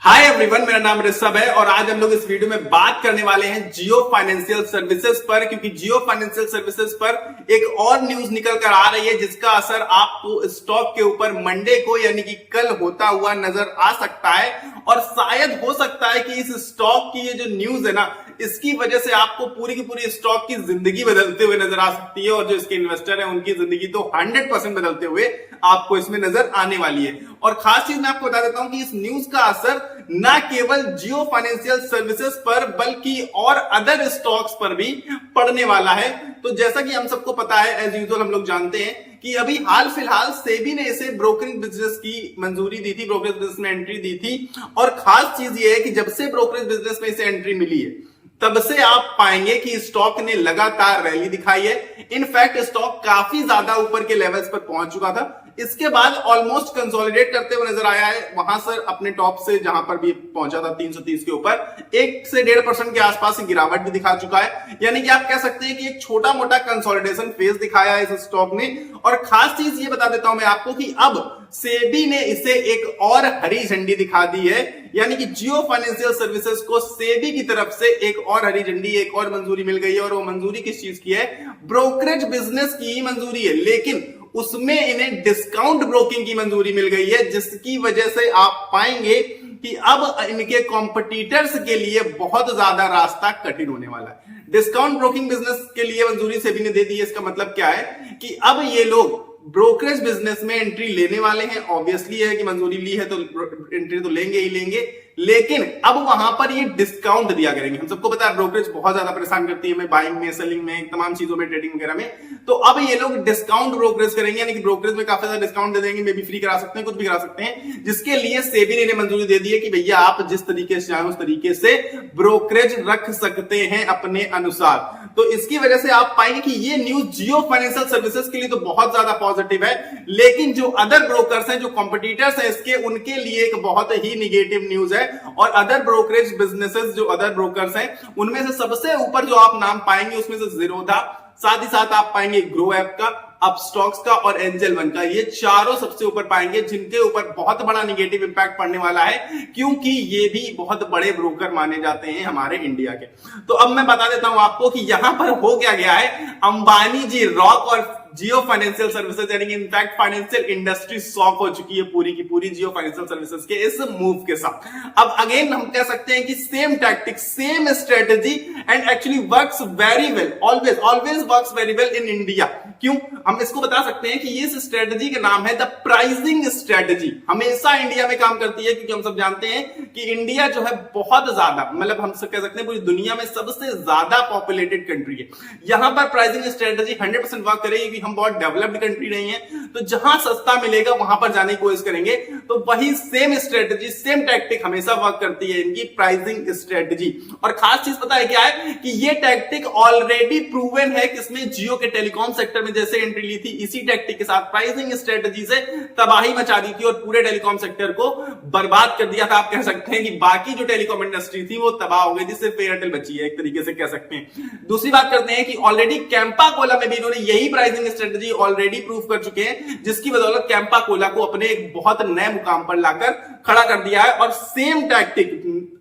Hi everyone, मेरा नाम ऋषभ है और आज हम लोग इस वीडियो में बात करने वाले हैं जियो फाइनेंशियल सर्विसेज पर, क्योंकि जियो फाइनेंशियल सर्विसेज पर एक और न्यूज निकल कर आ रही है जिसका असर आपको स्टॉक के ऊपर मंडे को यानी कि कल होता हुआ नजर आ सकता है। और शायद हो सकता है कि इस स्टॉक की ये जो न्यूज है ना, इसकी वजह से आपको पूरी की पूरी स्टॉक की जिंदगी बदलते हुए नजर आ सकती है और जो इसके इन्वेस्टर है उनकी जिंदगी तो 100% बदलते हुए आपको इसमें नजर आने वाली है। और खास चीज मैं आपको बता देता हूं कि इस न्यूज का असर न केवल जियो फाइनेंशियल सर्विसेज पर बल्कि और अदर स्टॉक्स पर भी पड़ने वाला है। तो जैसा कि हम सबको पता है, एज यूजुअल हम लोग जानते हैं कि अभी हाल फिलहाल सेबी ने इसे ब्रोकरेज बिजनेस की मंजूरी दी थी, ब्रोकरेज बिजनेस में एंट्री दी थी। और खास चीज ये है कि जब से ब्रोकरेज बिजनेस में इसे एंट्री मिली है तब से आप पाएंगे कि स्टॉक ने लगातार रैली दिखाई है। इनफैक्ट स्टॉक काफी ज्यादा ऊपर के लेवल्स पर पहुंच चुका था, इसके बाद ऑलमोस्ट कंसोलिडेट करते हुए नजर आया है। वहां से अपने टॉप से जहां पर भी पहुंचा था 330 के ऊपर 1 से 1.5% के आसपास गिरावट भी दिखा चुका है। यानी कि आप कह सकते हैं कि एक छोटा मोटा कंसोलिडेशन फेज दिखाया है इस स्टॉक ने। और खास चीज ये बता देता हूं मैं आपको कि अब सेबी ने इसे एक और हरी झंडी दिखा दी है, यानी कि जियो फाइनेंशियल सर्विसेज को सेबी की तरफ से एक और हरी झंडी, एक और मंजूरी मिल गई है। और वो मंजूरी किस चीज की है? ब्रोकरेज बिजनेस की मंजूरी है, लेकिन उसमें इन्हें डिस्काउंट ब्रोकिंग की मंजूरी मिल गई है, जिसकी वजह से आप पाएंगे कि अब इनके कॉम्पिटिटर्स के लिए बहुत ज्यादा रास्ता कठिन होने वाला है। डिस्काउंट ब्रोकिंग बिजनेस के लिए मंजूरी सेबी ने दे दी है। इसका मतलब क्या है कि अब ये लोग ब्रोकरेज बिजनेस में एंट्री लेने वाले हैं। ऑब्वियसली है कि मंजूरी ली है तो एंट्री तो लेंगे ही लेंगे, लेकिन अब वहां पर ये डिस्काउंट दिया करेंगे। हम सबको पता है ब्रोकरेज बहुत ज्यादा परेशान करती है हमें बाइंग में, सेलिंग में, तमाम चीजों में, ट्रेडिंग वगैरह में। तो अब ये लोग डिस्काउंट ब्रोकरेज करेंगे, यानी कि ब्रोकरेज में काफी ज्यादा डिस्काउंट दे देंगे, मे बी फ्री करा सकते हैं, कुछ भी करा सकते हैं, जिसके लिए सेबी ने मंजूरी दे दी है कि भैया आप जिस तरीके से चाहें उस तरीके से ब्रोकरेज रख सकते हैं अपने अनुसार। तो इसकी वजह से आप पाएंगे कि ये न्यूज जियो फाइनेंशियल सर्विसेज के लिए तो बहुत ज्यादा पॉजिटिव है, लेकिन जो अदर ब्रोकर्स हैं, जो कॉम्पिटिटर्स हैं इसके, उनके लिए एक बहुत ही निगेटिव न्यूज है। और अदर ब्रोकरेज बिजनेसेस, जो अदर ब्रोकर्स हैं, उनमें से सबसे ऊपर जो आप नाम पाएंगे उसमें से जीरोधा, साथ ही साथ आप पाएंगे ग्रो ऐप का, अपस्टॉक्स का और एंजल वन का। ये चारों सबसे ऊपर पाएंगे, जिनके ऊपर बहुत बड़ा निगेटिव इंपैक्ट पड़ने वाला है, क्योंकि ये भी बहुत बड़े ब्रोकर माने जाते हैं हमारे इंडिया के। तो अब मैं बता देता हूं आपको कि यहां पर हो क्या गया है। अंबानी जी, रॉक और जियो फाइनेंशियल सर्विसेज यानी कि इनफैक्ट फाइनेंशियल इंडस्ट्री शॉक हो चुकी है पूरी की पूरी जियो फाइनेंशियल सर्विसेज के इस मूव के साथ। अब अगेन हम कह सकते हैं कि same tactic, same strategy and actually works very well, always works very well in India. क्यों हम इसको बता सकते हैं कि ये स्ट्रेटेजी का नाम है द प्राइसिंग स्ट्रेटेजी। हमेशा इंडिया में काम करती है, क्योंकि हम सब जानते हैं कि इंडिया जो है बहुत ज्यादा, मतलब हम सब कह सकते हैं पूरी दुनिया में सबसे ज्यादा पॉपुलेटेड कंट्री है। यहां पर प्राइसिंग स्ट्रेटेजी 100% वर्क करेगी। हम बहुत डेवलप्ड कंट्री नहीं है, तो जहां सस्ता मिलेगा वहां पर जाने की कोशिश करेंगे। तो वही सेम स्ट्रेटेजी, सेम टैक्टिक हमेशा वर्क करती है इनकी प्राइसिंग स्ट्रेटेजी। और खास चीज पता है क्या है कि ये टैक्टिक ऑलरेडी प्रूवन है, किसमें? जियो के टेलीकॉम सेक्टर में जैसे एंट्री ली थी, इसी टैक्टिक के साथ प्राइसिंग स्ट्रेटेजी से तबाही मचा दी थी और पूरे टेलीकॉम सेक्टर को बर्बाद कर दिया था। आप कह सकते हैं कि बाकी जो टेलीकॉम इंडस्ट्री थी वो तबाह हो गई थी, सिर्फ एयरटेल बची है, एक तरीके से कह सकते हैं। दूसरी बात करते हैं कि ऑलरेडी कैंपा कोला में भी इन्होंने यही प्राइसिंग स्ट्रेटेजी ऑलरेडी प्रूव कर चुके हैं, जिसकी बदौलत कैंपा कोला को अपने एक बहुत नए मुकाम पर लाकर खड़ा कर दिया है। और सेम टैक्टिक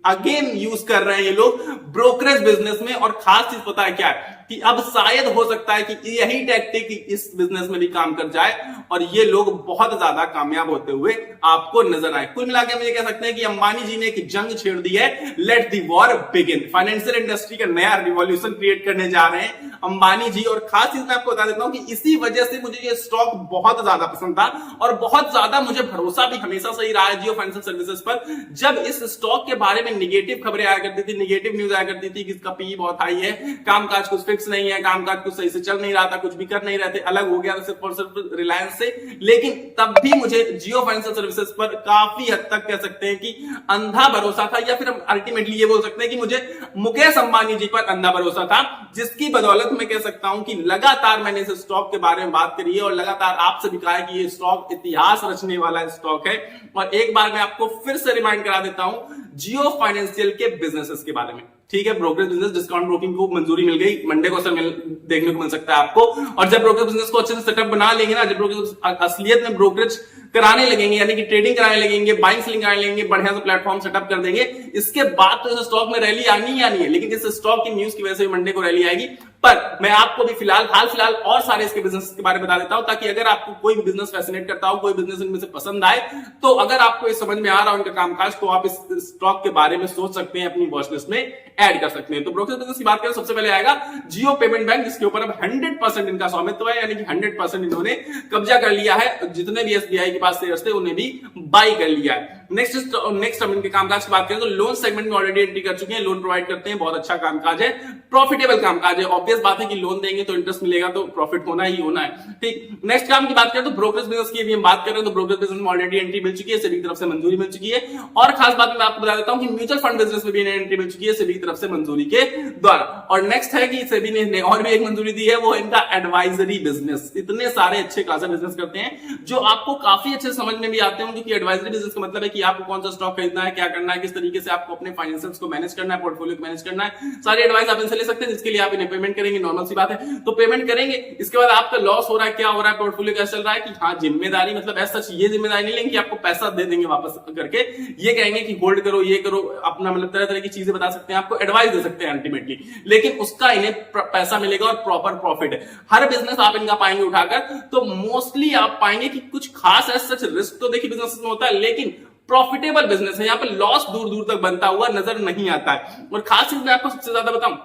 अगेन यूज कर रहे हैं ये लोग ब्रोकरेज बिजनेस में। और खास चीज पता है क्या है कि अब शायद हो सकता है कि यही टैक्टिक इस बिजनेस में भी काम कर जाए और ये लोग बहुत ज्यादा कामयाब होते हुए आपको नजर आए। कुल मिलाकर हम ये कह सकते हैं कि अंबानी जी ने एक जंग छेड़ दी है, let the war begin. Financial industry का नया रिवॉल्यूशन क्रिएट करने जा रहे हैं अंबानी जी। और खास चीज मैं आपको बता देता हूं कि इसी वजह से मुझे ये स्टॉक बहुत ज्यादा पसंद था और बहुत ज्यादा मुझे भरोसा भी हमेशा सही रहा है जियो फाइनेंशियल सर्विसेज पर। जब इस स्टॉक के बारे में निगेटिव खबरें आया करती थी, निगेटिव न्यूज आया करती थी कि इसका पीई बहुत हाई है, कामकाज कुछ फिक्स नहीं है, कामकाज कुछ सही से चल नहीं रहा था, कुछ भी कर नहीं रहे थे, अलग हो गया था सिर्फ और सिर्फ रिलायंस से, लेकिन तब भी मुझे जियो फाइनेंशियल सर्विसेज पर काफी हद तक कह सकते हैं कि अंधा भरोसा था, या फिर हम अल्टीमेटली ये बोल सकते हैं कि मुझे मुकेश अंबानी जी पर अंधा भरोसा था, जिसकी बदौलत मैं कह सकता हूं कि लगातार मैंने इस स्टॉक के बारे में बात करी है और लगातार आपसे भी कहा है कि ये स्टॉक इतिहास रचने वाला स्टॉक है। और एक बार मैं आपको फिर से रिमाइंड करा देता हूं, जियो फाइनेंशियल के बिजनेसेस के बारे में। ठीक है, ब्रोकरेज बिजनेस डिस्काउंट ब्रोकिंग को मंजूरी मिल गई, मंडे को सर देखने को मिल सकता है आपको। और जब ब्रोकरेज बिजनेस को अच्छे से सेटअप बना लेंगे ना, जब ब्रोकरेज असलियत में ब्रोकरेज कराने लगेंगे, यानी कि ट्रेडिंग कराने लगेंगे, बाइंग सेलिंग कराने लगेंगे, बढ़िया से प्लेटफॉर्म सेटअप कर देंगे, इसके बाद तो इस स्टॉक में रैली आनी ही आनी है। लेकिन इस स्टॉक की न्यूज की वजह से मंडे को रैली आएगी। पर मैं आपको भी हाल फिलहाल और सारे इसके बिजनेस के बारे में बता देता हूं, ताकि अगर आपको कोई भी बिजनेस फैसिनेट करता हो, कोई बिजनेस इनमें से पसंद आए, तो अगर आपको ये समझ में आ रहा हो उनका कामकाज, तो आप इस स्टॉक के बारे में सोच सकते हैं, अपनी वॉच लिस्ट में ऐड कर सकते हैं। तो ब्रोकरेज बिजनेस की बात करें, सबसे पहले आएगा जियो पेमेंट बैंक, जिसके ऊपर अब 100% इनका स्वामित्व है, यानी कि 100% इन्होंने कब्जा कर लिया है। जितने भी एसबीआई के पास शेयर्स थे उन्हें भी बाई कर लिया है। नेक्स्ट हम इनके कामकाज की बात करें तो लोन सेगमेंट में ऑलरेडी एंट्री कर चुके हैं, लोन प्रोवाइड करते हैं, बहुत अच्छा कामकाज है, प्रॉफिटेबल कामकाज है। ऑब्वियस बात है कि लोन देंगे तो इंटरेस्ट मिलेगा, तो प्रॉफिट होना ही होना है। ठीक, नेक्स्ट काम की बात करें तो ब्रोकरेज बिजनेस की भी हम बात कर रहे हैं, तो ब्रोकरेज बिजनेस में ऑलरेडी एंट्री मिल चुकी है, सेबी की तरफ से मंजूरी मिल चुकी है। और खास बात मैं आपको बता देता हूं कि म्यूचुअल फंड बिजनेस में भी एंट्री मिल चुकी है, सेबी की तरफ से मंजूरी के द्वारा। और नेक्स्ट है कि सेबी ने और भी एक मंजूरी दी है, वो इनका एडवाइजरी बिजनेस। इतने सारे अच्छे खासा बिजनेस करते हैं जो आपको काफी अच्छे समझ में भी आते हैं, क्योंकि एडवाइजरी बिजनेस का मतलब है कि आपको कौन सा स्टॉक खरीदना है, क्या करना है, किस तरीके से आपको अपने फाइनेंशियल्स को मैनेज करना है, पोर्टफोलियो को मैनेज करना है, सारी एडवाइस आप इनसे ले सकते हैं, जिसके लिए आप इन्हें पेमेंट करेंगे, नॉर्मल सी बात है। तो पेमेंट करेंगे, इसके बाद आपका लॉस हो रहा है, क्या हो रहा है, पोर्टफोलियो कैसे चल रहा है, कि हाँ जिम्मेदारी मतलब ऐसा ये जिम्मेदारी नहीं लेंगे कि आपको पैसा दे देंगे वापस करके, ये कहेंगे कि होल्ड करो, ये करो, अपना मतलब तरह तरह की चीजें बता सकते हैं, आपको एडवाइस दे सकते हैं अल्टीमेटली, लेकिन उसका इन्हें पैसा मिलेगा और प्रॉपर प्रॉफिट है। हर बिजनेस आप इनका पाएंगे उठाकर, तो मोस्टली आप पाएंगे कि कुछ खास सच रिस्क तो देखिए बिजनेस में होता है, लेकिन प्रॉफिटेबल बिजनेस है, यहाँ पे लॉस दूर दूर तक बनता हुआ नजर नहीं आता है। और खास चीज मैं आपको सबसे ज्यादा बताऊं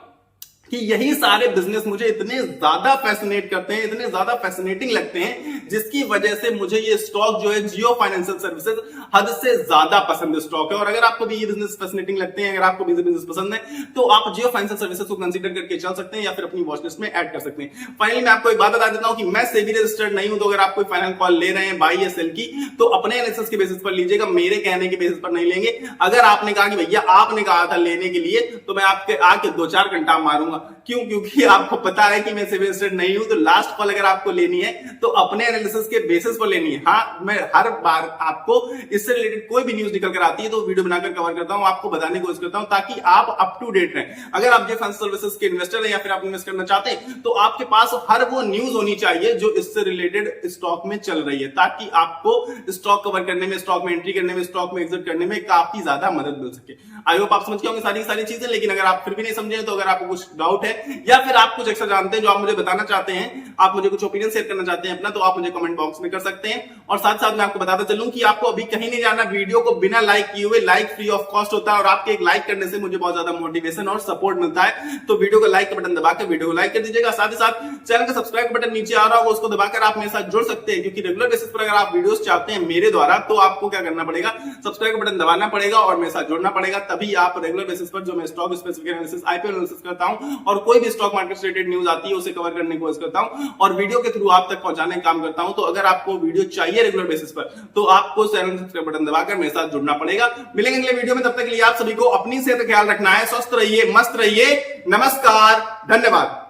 कि यही सारे बिजनेस मुझे इतने ज्यादा फैसिनेट करते हैं, इतने ज्यादा फैसिनेटिंग लगते हैं, जिसकी वजह से मुझे ये स्टॉक जो है जियो फाइनेंशियल सर्विसेज हद से ज्यादा पसंद स्टॉक है। और अगर आपको भी ये बिजनेस फैसिनेटिंग लगते हैं, अगर आपको भी बिजनेस पसंद है, तो आप जियो फाइनेंशियल सर्विसेज को कंसीडर करके चल सकते हैं, या फिर अपनी वॉच लिस्ट में ऐड कर सकते हैं। फाइनली मैं आपको एक बात बता देता हूं कि मैं सेबी रजिस्टर्ड नहीं हूं, तो अगर आप कोई फाइनल कॉल ले रहे हैं बाई या सेल की, तो अपने एनालिसिस के बेसिस पर लीजिएगा, मेरे कहने के बेसिस पर नहीं लेंगे। अगर आपने कहा कि भैया आपने कहा था लेने के लिए, तो मैं आपके आके 2-4 घंटा मारूंगा। क्यों? क्योंकि आपको पता है कि मैं सेबी रजिस्टर्ड नहीं हूं। तो लास्ट कॉल अगर आपको लेनी है तो अपने एनालिसिस के बेसिस पर लेनी है। हाँ, मैं हर बार आपको इससे रिलेटेड कोई भी न्यूज निकल कर आती है तो वीडियो बनाकर कवर करता हूं, आपको बताने की कोशिश करता हूं, ताकि आप अप टू डेट रहें। अगर आप जियो फाइनेंशियल सर्विसेज के इन्वेस्टर हैं या फिर आप इन्वेस्ट करना चाहते हैं, तो आपके पास हर वो न्यूज होनी चाहिए जो इससे रिलेटेड स्टॉक में चल रही है, ताकि आपको स्टॉक कवर करने में, स्टॉक में एंट्री करने में, स्टॉक में एग्जिट करने में काफी ज्यादा मदद मिल सके। आई होप आप समझ गए होंगे सारी चीजें। लेकिन अगर आप फिर भी नहीं समझे, तो अगर आपको कुछ डाउट है या फिर आप कुछ एक्स्ट्रा जानते हैं जो आप मुझे बताना चाहते हैं, आप मुझे कुछ ओपिनियन शेयर करना चाहते हैं अपना, तो आप मुझे कमेंट बॉक्स में कर सकते हैं। और साथ साथ मैं आपको बताता चलूं कि आपको अभी कहीं नहीं जाना, वीडियो को बिना लाइक किए हुए, लाइक फ्री ऑफ कॉस्ट होता है, और आपके एक लाइक करने से मुझे बहुत ज्यादा मोटिवेशन और सपोर्ट मिलता है। तो वीडियो को लाइक का बटन दबाकर वीडियो को लाइक कर दीजिएगा। साथ ही साथ चैनल का सब्सक्राइब का बटन नीचे आ रहा होगा, उसको दबाकर आप मेरे साथ जुड़ सकते हैं, क्योंकि रेगुलर बेसिस पर अगर आप वीडियोस चाहते हैं मेरे द्वारा, तो आपको क्या करना पड़ेगा, सब्सक्राइब का बटन दबाना पड़ेगा और मेरे साथ जुड़ना पड़ेगा। तभी आप रेगुलर बेसिस पर जो मैं stock specific analysis, IPO analysis करता हूं, और कोई भी स्टॉक मार्केट से रिलेटेड न्यूज आती है उसे कवर करने की कोशिश करता हूं, और वीडियो के थ्रू आप तक पहुंचाने का काम करता हूं। तो अगर आपको वीडियो चाहिए रेगुलर बेसिस पर, तो आपको चैनल सब्सक्राइब बटन दबाकर मेरे साथ जुड़ना पड़ेगा। मिलेंगे अगले वीडियो में, तब तक के लिए आप सभी को अपनी सेहत का ख्याल रखना है। स्वस्थ रहिए, मस्त रहिए। नमस्कार, धन्यवाद।